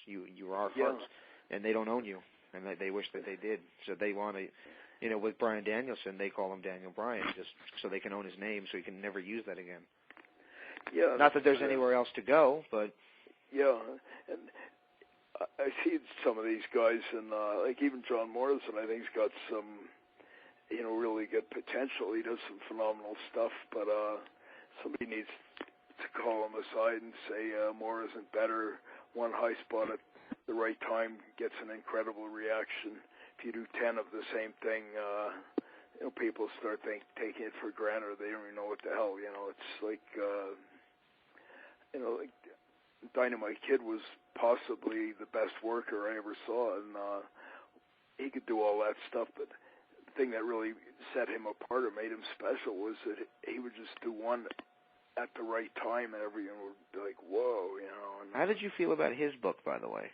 You are Hart, and they don't own you, and they wish that they did. So they want to, with Bryan Danielson, they call him Daniel Bryan, just so they can own his name, so he can never use that again. Yeah. Not that there's anywhere else to go, but. Yeah, and I see some of these guys, and like even John Morrison, I think he's got some, really good potential. He does some phenomenal stuff, but somebody needs to call him aside and say more isn't better. One high spot at the right time gets an incredible reaction. If you do 10 of the same thing, people start taking it for granted. They don't even know what the hell. It's like, like Dynamite Kid was possibly the best worker I ever saw, and he could do all that stuff, but the thing that really set him apart or made him special was that he would just do one at the right time, and everyone would be like, whoa, And how did you feel about his book, by the way?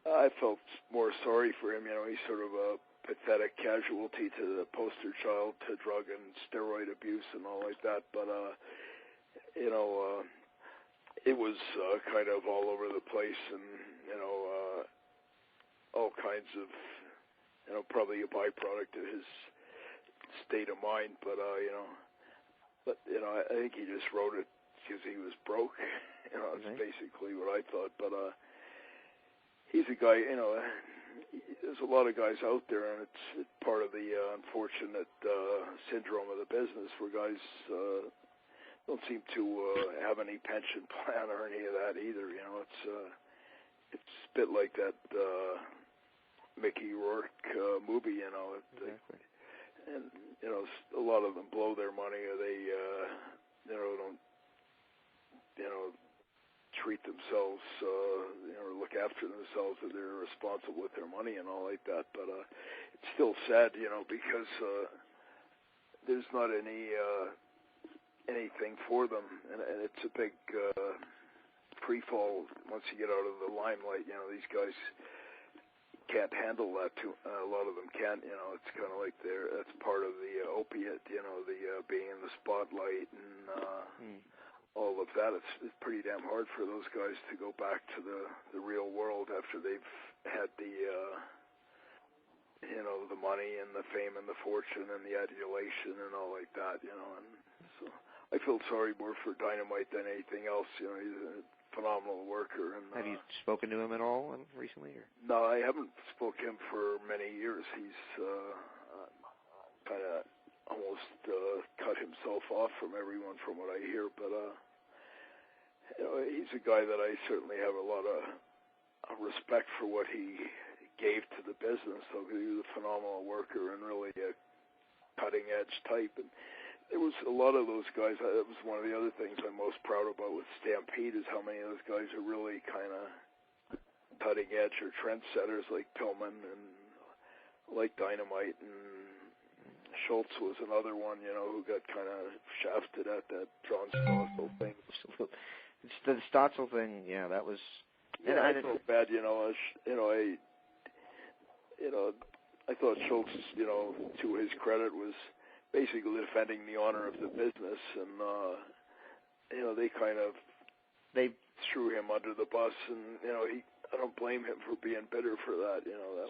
I felt more sorry for him. He's sort of a pathetic casualty to the poster child to drug and steroid abuse and all like that, but, it was kind of all over the place, and all kinds of probably a byproduct of his state of mind. But I think he just wrote it because he was broke. That's basically what I thought. But he's a guy. There's a lot of guys out there, and it's part of the unfortunate syndrome of the business where guys. Don't seem to have any pension plan or any of that either. It's a bit like that Mickey Rourke movie. Exactly. And a lot of them blow their money, or they don't treat themselves, or look after themselves, or they're responsible with their money and all like that. But it's still sad, because there's not anything for them, and it's a big free fall once you get out of the limelight. These guys can't handle that. A lot of them can't. It's kind of like that's part of the opiate. The being in the spotlight and all of that. It's pretty damn hard for those guys to go back to the real world after they've had the the money and the fame and the fortune and the adulation and all like that. And so. I feel sorry more for Dynamite than anything else. He's a phenomenal worker. And have you spoken to him at all recently? Or? No, I haven't spoken to him for many years. He's kind of almost cut himself off from everyone, from what I hear. But he's a guy that I certainly have a lot of respect for what he gave to the business. So he was a phenomenal worker and really a cutting-edge type. And there was a lot of those guys. That was one of the other things I'm most proud about with Stampede is how many of those guys are really kind of cutting edge or trendsetters, like Pillman and like Dynamite, and Schultz was another one, who got kind of shafted at that John Stossel thing. It's the Stossel thing, yeah, that was. Yeah, I felt bad, I thought Schultz, to his credit, was basically defending the honor of the business, and they threw him under the bus, and I don't blame him for being bitter for that.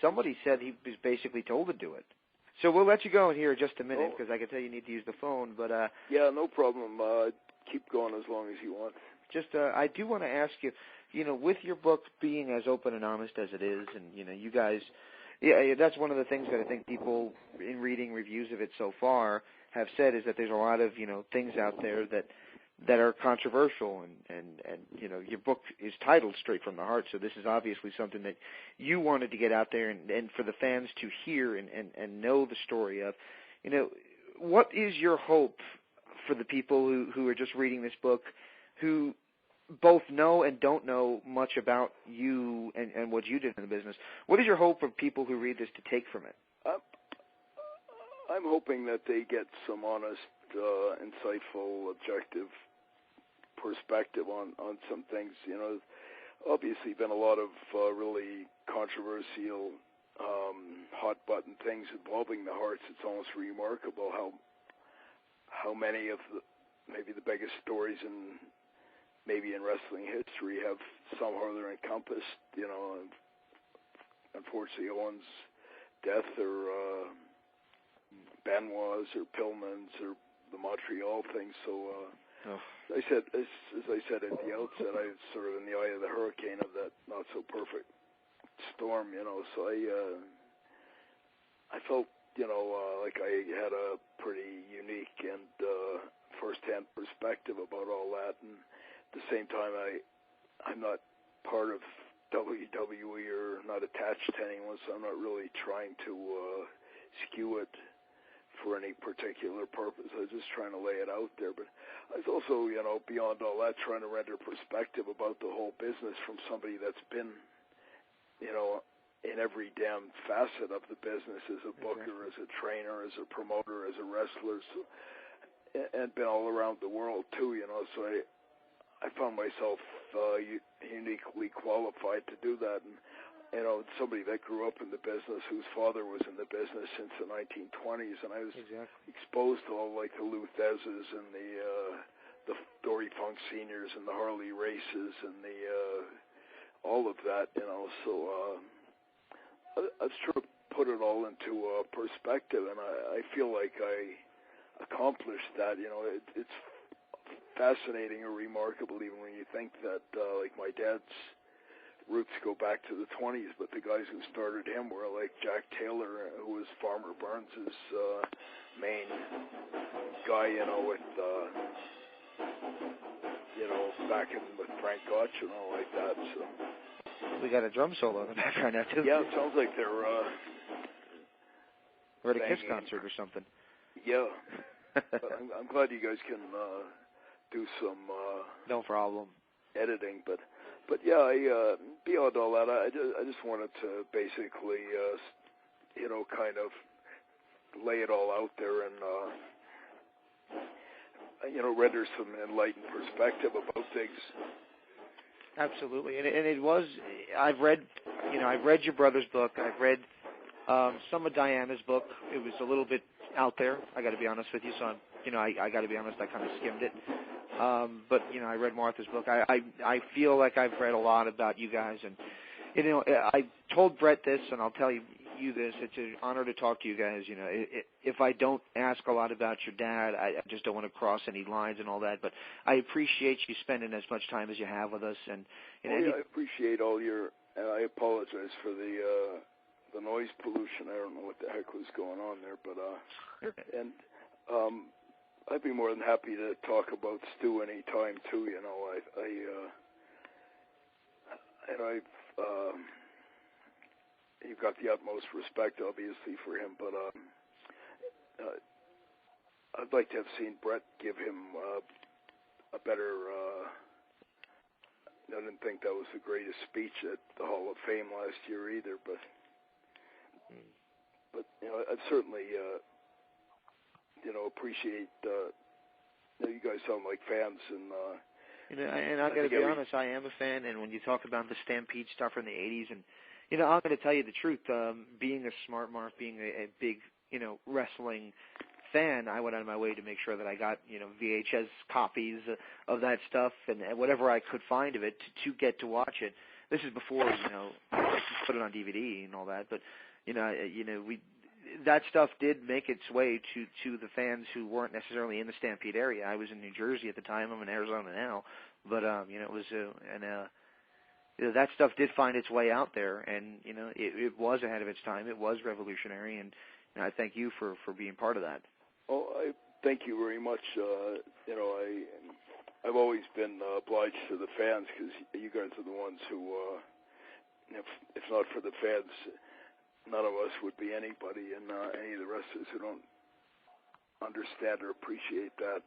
Somebody said he was basically told to do it. So we'll let you go in here in just a minute because I can tell you need to use the phone. But yeah, no problem. Keep going as long as you want. Just I do want to ask you, with your book being as open and honest as it is, and you guys. Yeah, that's one of the things that I think people, in reading reviews of it so far, have said is that there's a lot of things out there that are controversial, and your book is titled Straight from the Heart, so this is obviously something that you wanted to get out there and for the fans to hear and know the story of. What is your hope for the people who are just reading this book, who both know and don't know much about you and what you did in the business? What is your hope for people who read this to take from it? I'm hoping that they get some honest, insightful, objective perspective on some things. Obviously been a lot of really controversial, hot-button things involving the Harts. It's almost remarkable how many of maybe the biggest stories in maybe in wrestling history have somehow they're encompassed, unfortunately Owen's death or Benoit's or Pillman's or the Montreal thing. So as I said at the outset, I was sort of in the eye of the hurricane of that not so perfect storm, so I felt, like I had a pretty unique and first-hand perspective about all that, and at the same time I'm not part of WWE or not attached to anyone, so I'm not really trying to skew it for any particular purpose. I was just trying to lay it out there, but I was also, beyond all that, trying to render perspective about the whole business from somebody that's been, in every damn facet of the business, as a booker, as a trainer, as a promoter, as a wrestler, so, and been all around the world too, so I found myself uniquely qualified to do that. And, somebody that grew up in the business, whose father was in the business since the 1920s, and I was exposed to all like the Lou Theszes and the Dory Funk Seniors and the Harley races and the all of that, so I've sort of put it all into perspective, and I feel like I accomplished that. It's fascinating or remarkable even when you think that like my dad's roots go back to the 20s, but the guys who started him were like Jack Taylor, who was Farmer Burns' main guy, with back in with Frank Gotch and all like that. So we got a drum solo in the background now too. Yeah, it sounds like they're we're at a Kiss concert or something. Yeah, but I'm glad you guys can do some no problem editing, but yeah, beyond all that, I just wanted to basically kind of lay it all out there and render some enlightened perspective about things. Absolutely, and it was. I've read your brother's book. I've read some of Diana's book. It was a little bit out there. I got to be honest with you. So I got to be honest. I kind of skimmed it. But I read Martha's book. I feel like I've read a lot about you guys, and I told Brett this, and I'll tell you this. It's an honor to talk to you guys. If I don't ask a lot about your dad, I just don't want to cross any lines and all that. But I appreciate you spending as much time as you have with us, and I appreciate all your. And I apologize for the noise pollution. I don't know what the heck was going on there, but I'd be more than happy to talk about Stu any time too. You've got the utmost respect, obviously, for him, but I'd like to have seen Brett give him a better. I didn't think that was the greatest speech at the Hall of Fame last year either, but I'd certainly. Appreciate. You guys sound like fans, and and I got to be honest, I am a fan. And when you talk about the Stampede stuff from the '80s, and I'm going to tell you the truth. Being a smart mark, being a big wrestling fan, I went out of my way to make sure that I got VHS copies of that stuff and whatever I could find of it to get to watch it. This is before I put it on DVD and all that, but that stuff did make its way to the fans who weren't necessarily in the Stampede area. I was in New Jersey at the time. I'm in Arizona now, but it was that stuff did find its way out there, and it was ahead of its time. It was revolutionary, and I thank you for being part of that. Oh, I thank you very much. I've always been obliged to the fans because you guys are the ones who, if not for the fans, none of us would be anybody, and any of the wrestlers who don't understand or appreciate that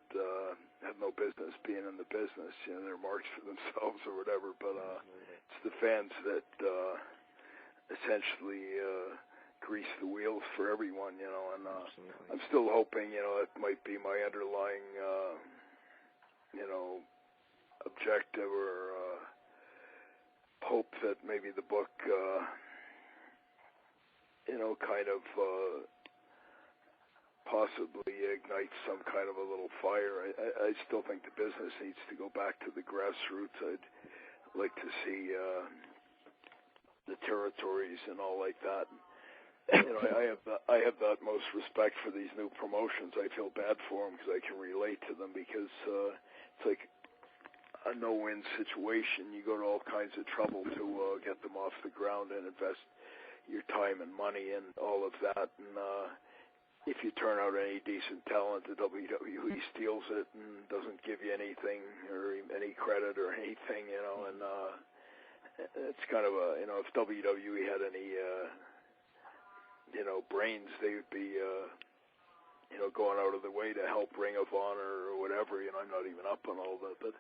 have no business being in the business. They're marks for themselves or whatever, but it's the fans that essentially grease the wheels for everyone, and I'm still hoping, it might be my underlying, objective or hope that maybe the book, kind of possibly ignite some kind of a little fire. I still think the business needs to go back to the grassroots. I'd like to see the territories and all like that. I have the utmost respect for these new promotions. I feel bad for them because I can relate to them because it's like a no-win situation. You go to all kinds of trouble to get them off the ground and invest your time and money and all of that. And if you turn out any decent talent, the WWE steals it and doesn't give you anything or any credit or anything, and it's kind of if WWE had any brains, they would be, going out of the way to help Ring of Honor or whatever. I'm not even up on all that, but,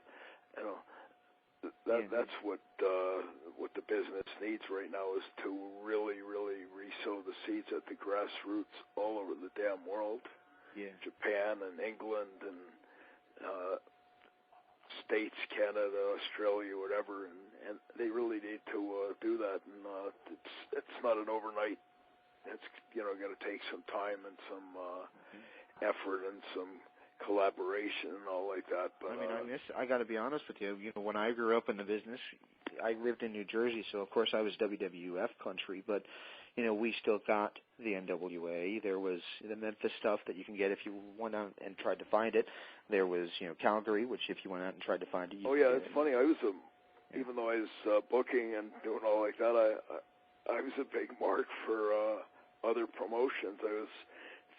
that's what the business needs right now is to really, really re-sow the seeds at the grassroots all over the damn world. Yeah. Japan and England and States, Canada, Australia, whatever, and they really need to do that. And it's not an overnight. It's going to take some time and some effort and some collaboration and all like that. But I got to be honest with you. When I grew up in the business, I lived in New Jersey, so of course I was WWF country. But we still got the NWA. There was the Memphis stuff that you can get if you went out and tried to find it. There was Calgary, which if you went out and tried to find it, it's funny. I was even though I was booking and doing all like that, I was a big mark for other promotions. I was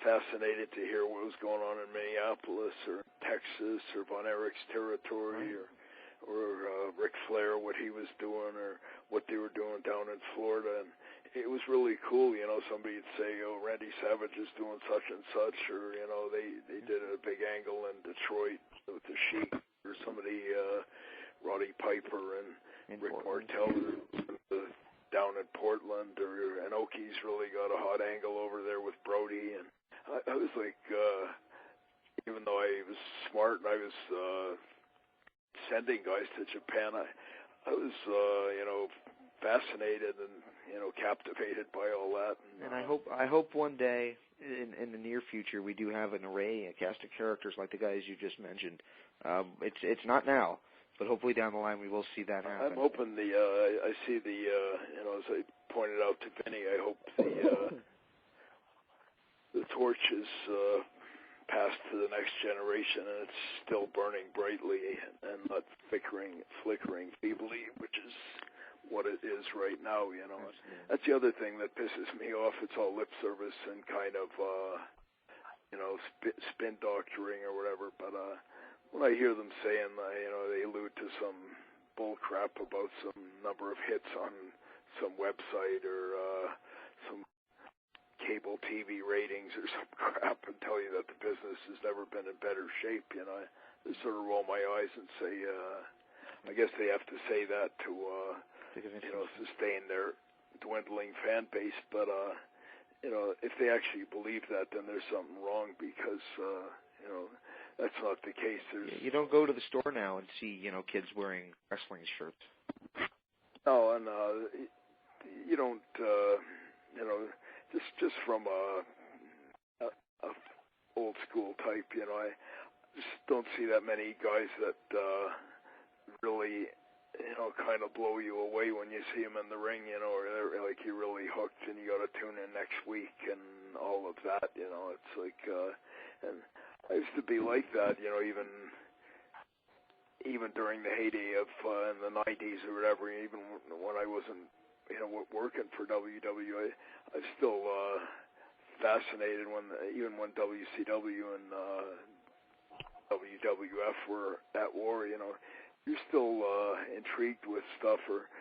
fascinated to hear what was going on in Minneapolis or Texas or Von Erich's territory or Ric Flair, what he was doing or what they were doing down in Florida. And it was really cool. Somebody would say, Randy Savage is doing such and such, or, they did a big angle in Detroit with the Sheik or somebody, Roddy Piper and Rick Martel down in Portland, or Inoki's really got a hot angle over there with Brody. And I was like, even though I was smart and I was sending guys to Japan, I was, fascinated and, captivated by all that. And I hope one day in the near future we do have an array, a cast of characters like the guys you just mentioned. It's not now, but hopefully down the line we will see that happen. I'm hoping I see as I pointed out to Vinny, I hope the torch is passed to the next generation and it's still burning brightly and not flickering feebly, which is what it is right now, That's the other thing that pisses me off. It's all lip service and kind of, spin doctoring or whatever. But when I hear them saying, they allude to some bull crap about some number of hits on some website or some cable TV ratings or some crap and tell you that the business has never been in better shape, I just sort of roll my eyes and say, I guess they have to say that to sustain their dwindling fan base. But, if they actually believe that, then there's something wrong because, that's not the case. You don't go to the store now and see, kids wearing wrestling shirts. No, and you don't, just from a old school type, I just don't see that many guys that really, kind of blow you away when you see them in the ring, or they're like you're really hooked and you got to tune in next week and all of that, It's like, and I used to be like that, even during the heyday of in the 90s or whatever, even when I wasn't, working for WWE, I was still fascinated even when WCW and WWF were at war, you're still intrigued with stuff, or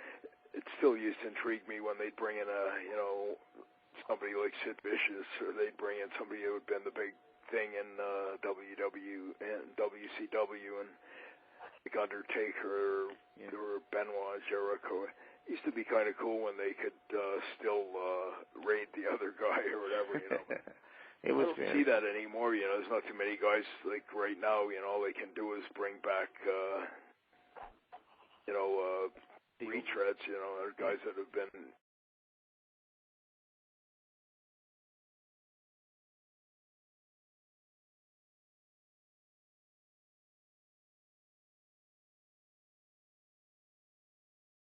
it still used to intrigue me when they'd bring in somebody like Sid Vicious, or they'd bring in somebody who had been the big thing in WCW and like Undertaker or Benoit, Jericho. It used to be kind of cool when they could still raid the other guy or whatever, It was I don't see that anymore, There's not too many guys like right now, all they can do is bring back, retreads, or guys that have been